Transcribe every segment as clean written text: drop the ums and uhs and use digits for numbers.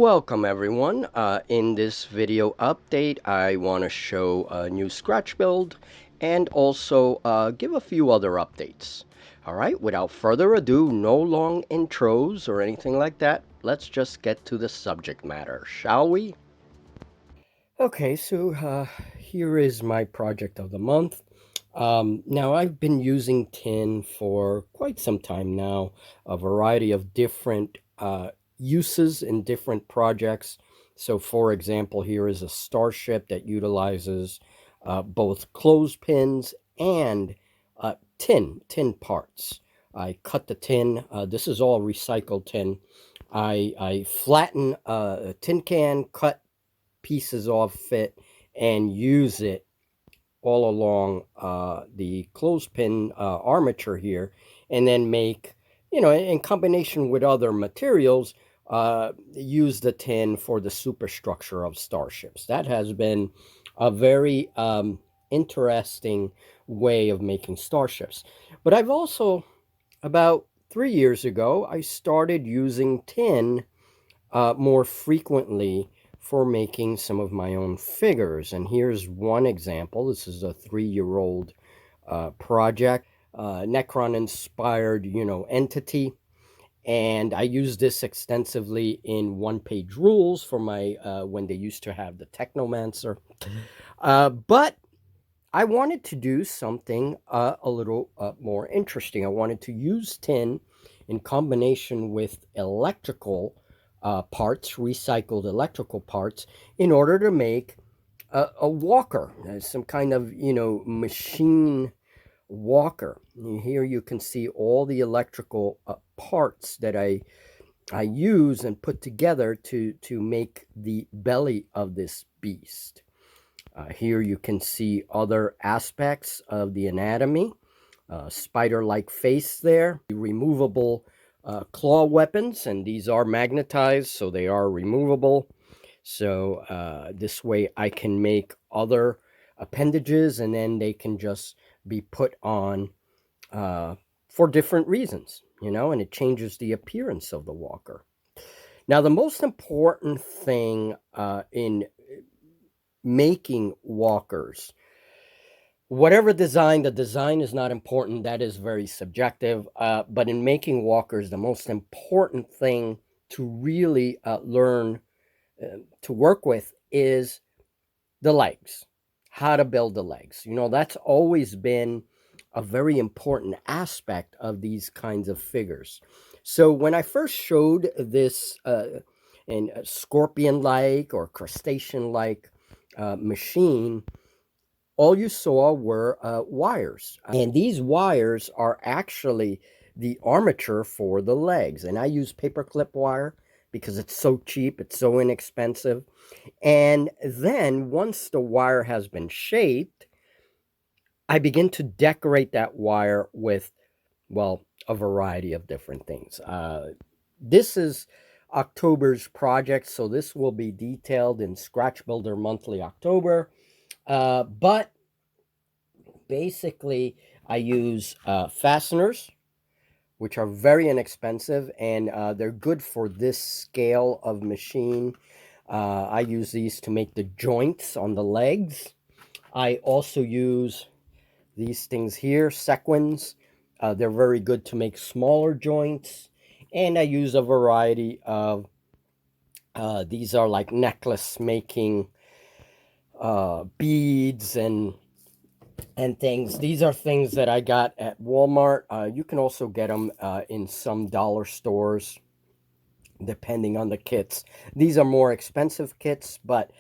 Welcome everyone. In this video update, I want to show a new Scratch build and also give a few other updates. All right, without further ado, no long intros or anything like that. Let's just get to the subject matter, shall we? Okay, so here is my project of the month. Now, I've been using tin for quite some time now, a variety of different uses in different projects. So, for example, here is a starship that utilizes both clothespins and tin parts. I cut the tin. This is all recycled tin. I flatten a tin can, cut pieces off it, and use it all along the clothespin armature here, and then make, in combination with other materials, use the tin for the superstructure of starships. That has been a very interesting way of making starships. But I've also, about 3 years ago, I started using tin more frequently for making some of my own figures. And here's one example. This is a 3-year-old project, Necron-inspired, entity. And I use this extensively in one-page rules for my, when they used to have the Technomancer. But I wanted to do something a little more interesting. I wanted to use tin in combination with electrical parts, recycled electrical parts, in order to make a walker, some kind of, machine walker. Here you can see all the electrical parts that I use and put together to make the belly of this beast. Here you can see other aspects of the anatomy. Spider-like face there, removable claw weapons, and these are magnetized, so they are removable. So this way I can make other appendages, and then they can just be put on for different reasons, and it changes the appearance of the walker. Now, the most important thing in making walkers, whatever design, the design is not important. That is very subjective. But in making walkers, the most important thing to really learn to work with is the legs, how to build the legs. That's always been a very important aspect of these kinds of figures. So when I first showed this in a scorpion-like or crustacean-like machine, all you saw were wires. And these wires are actually the armature for the legs. And I use paperclip wire because it's so cheap, it's so inexpensive. And then once the wire has been shaped, I begin to decorate that wire with, well, a variety of different things. This is October's project, so this will be detailed in Scratch Builder Monthly October. But basically, I use fasteners, which are very inexpensive, and they're good for this scale of machine. I use these to make the joints on the legs. I also use these things here, sequins. They're very good to make smaller joints. And I use a variety of, these are like necklace making beads and things. These are things that I got at Walmart. You can also get them in some dollar stores, depending on the kits. These are more expensive kits, but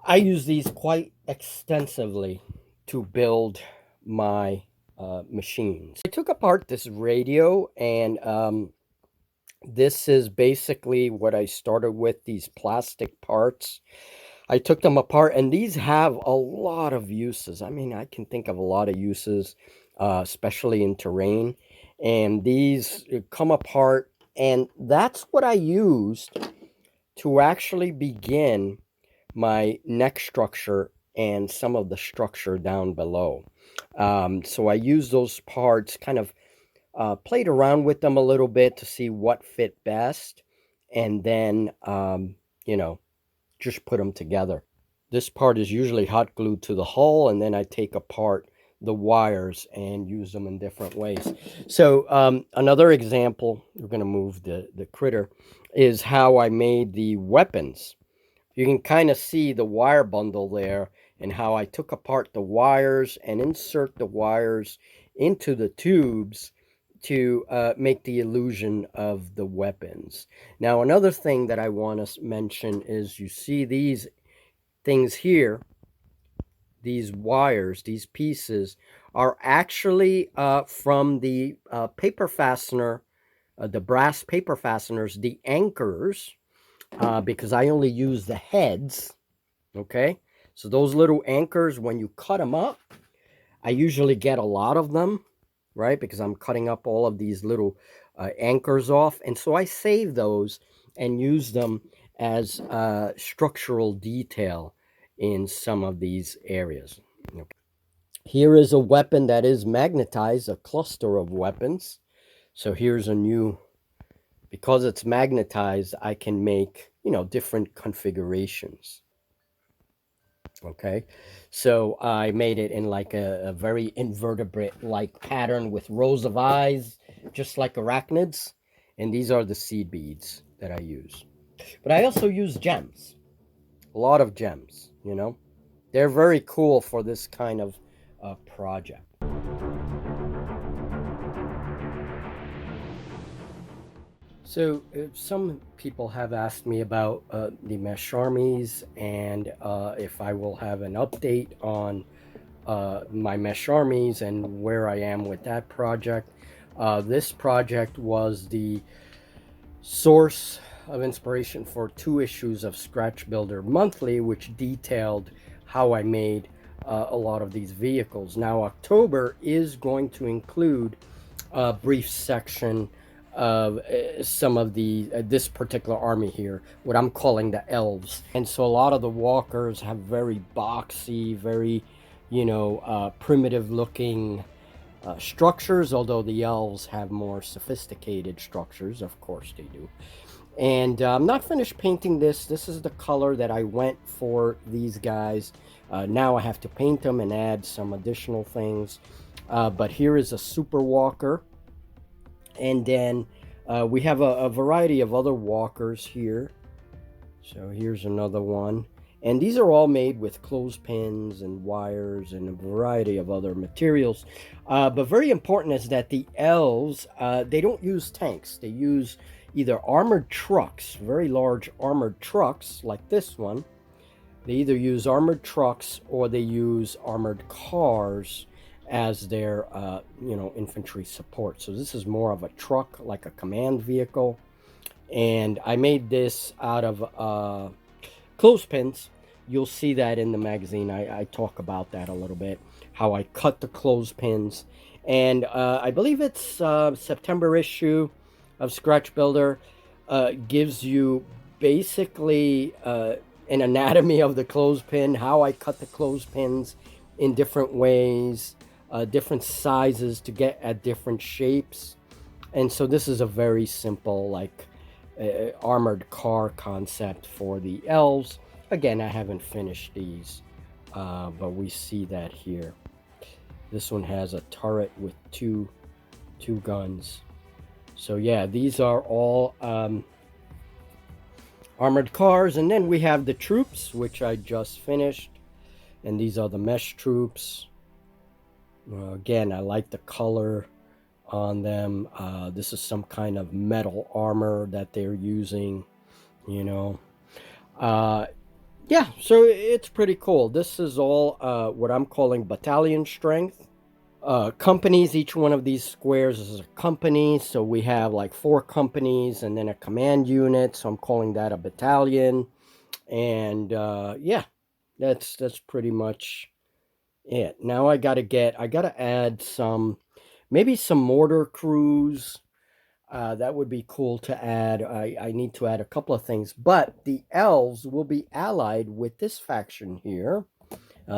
I use these quite extensively to build my machines. I took apart this radio, and this is basically what I started with, these plastic parts. I took them apart, and these have a lot of uses. I mean, I can think of a lot of uses, especially in terrain. And these come apart, and that's what I used to actually begin my neck structure and some of the structure down below. So I used those parts, kind of played around with them a little bit to see what fit best. and then, you know, just put them together. This part is usually hot glued to the hull, and then I take apart the wires and use them in different ways. So another example, we're going to move the critter, is how I made the weapons. You can kind of see the wire bundle there and how I took apart the wires and insert the wires into the tubes to make the illusion of the weapons. Now, another thing that I want to mention is you see these things here, these wires, these pieces, are actually from the paper fastener, the brass paper fasteners, the anchors, because I only use the heads. Okay, so those little anchors, when you cut them up, I usually get a lot of them, right? Because I'm cutting up all of these little anchors off. And so I save those and use them as structural detail in some of these areas. Okay. Here is a weapon that is magnetized, a cluster of weapons. So here's a new, because it's magnetized, I can make, different configurations. Okay, so I made it in like a very invertebrate like pattern with rows of eyes, just like arachnids. And these are the seed beads that I use. But I also use gems, a lot of gems. They're very cool for this kind of project. So, some people have asked me about the mesh armies and if I will have an update on my mesh armies and where I am with that project. This project was the source of inspiration for 2 issues of Scratch Builder Monthly, which detailed how I made a lot of these vehicles. Now, October is going to include a brief section of some of the this particular army here, what I'm calling the elves. And so a lot of the walkers have very boxy, very primitive looking structures, although the elves have more sophisticated structures. Of course they do. And I'm not finished painting this. This is the color that I went for these guys. Now I have to paint them and add some additional things. But here is a super walker. And then we have a variety of other walkers here. So here's another one. And these are all made with clothespins and wires and a variety of other materials. But very important is that the elves, they don't use tanks. They use either armored trucks, very large armored trucks like this one. They either use armored trucks or they use armored cars as their, infantry support. So this is more of a truck, like a command vehicle. And I made this out of clothespins. You'll see that in the magazine. I talk about that a little bit, how I cut the clothespins. And I believe it's September issue of Scratch Builder gives you basically an anatomy of the clothespin, how I cut the clothespins in different ways, different sizes to get at different shapes. And so this is a very simple, like, armored car concept for the elves. Again, I haven't finished these, but we see that here. This one has a turret with two guns. So yeah, these are all armored cars. And then we have the troops, which I just finished. And these are the mesh troops. Again, I like the color on them. This is some kind of metal armor that they're using, yeah, so it's pretty cool. This is all what I'm calling battalion strength. Companies, each one of these squares is a company. So we have like 4 companies and then a command unit. So I'm calling that a battalion. And yeah, that's pretty much it. Now I gotta add maybe some mortar crews. That would be cool to add. I need to add a couple of things, but the elves will be allied with this faction here.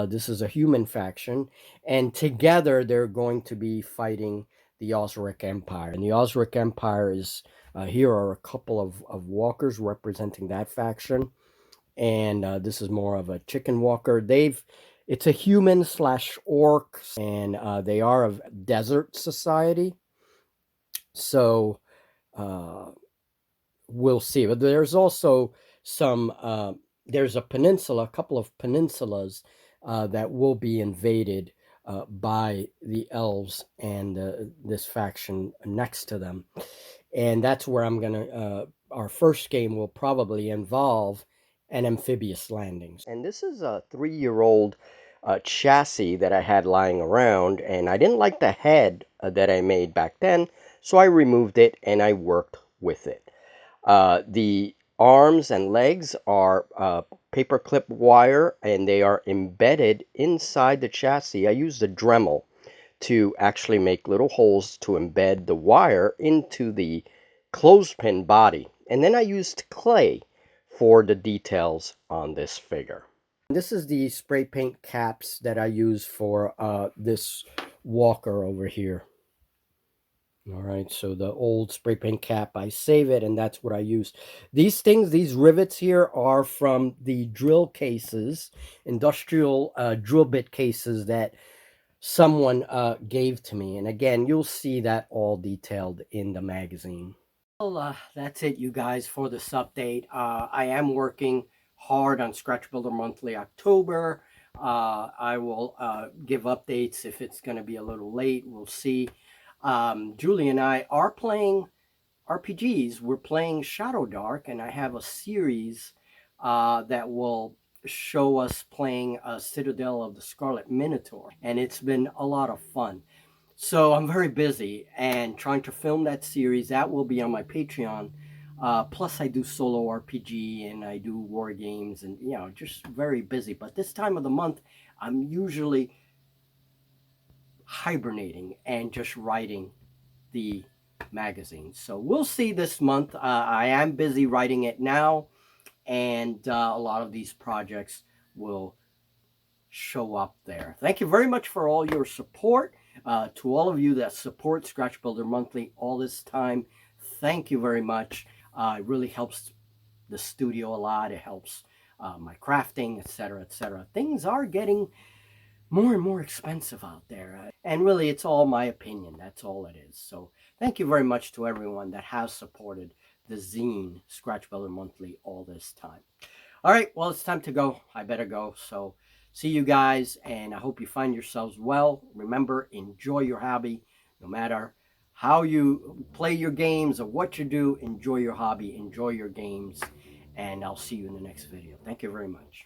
This is a human faction, and together they're going to be fighting the Osric Empire. And the Osric Empire is Here are a couple of walkers representing that faction, and this is more of a chicken walker. It's a human slash orc, and they are of desert society. So uh, we'll see. But there's also some. There's a peninsula, a couple of peninsulas that will be invaded by the elves and this faction next to them, and that's where I'm gonna. Our first game will probably involve an amphibious landing. And this is a 3-year-old chassis that I had lying around, and I didn't like the head that I made back then, so I removed it and I worked with it. The arms and legs are paperclip wire, and they are embedded inside the chassis. I used a Dremel to actually make little holes to embed the wire into the clothespin body. And then I used clay for the details on this figure. This is the spray paint caps that I use for this walker over here. All right, so the old spray paint cap, I save it, and that's what I use. These things, these rivets here are from the drill cases, industrial drill bit cases that someone gave to me. And again, you'll see that all detailed in the magazine. Well, that's it, you guys, for this update. I am working hard on Scratch Builder Monthly October. I will give updates if it's going to be a little late. We'll see. Julie and I are playing RPGs. We're playing Shadow Dark, and I have a series that will show us playing Citadel of the Scarlet Minotaur, and it's been a lot of fun. So I'm very busy and trying to film that series. That will be on my Patreon. Plus, I do solo RPG and I do war games, and just very busy. But this time of the month, I'm usually hibernating and just writing the magazine. So we'll see this month. I am busy writing it now, and a lot of these projects will show up there. Thank you very much for all your support. To all of you that support Scratch Builder Monthly all this time, thank you very much. It really helps the studio a lot. It helps my crafting, etc., etc. Things are getting more and more expensive out there. And really, it's all my opinion. That's all it is. So thank you very much to everyone that has supported the zine Scratch Builder Monthly all this time. All right, well, it's time to go. I better go. So see you guys, and I hope you find yourselves well. Remember, enjoy your hobby. No matter how you play your games or what you do, enjoy your hobby, enjoy your games, and I'll see you in the next video. Thank you very much.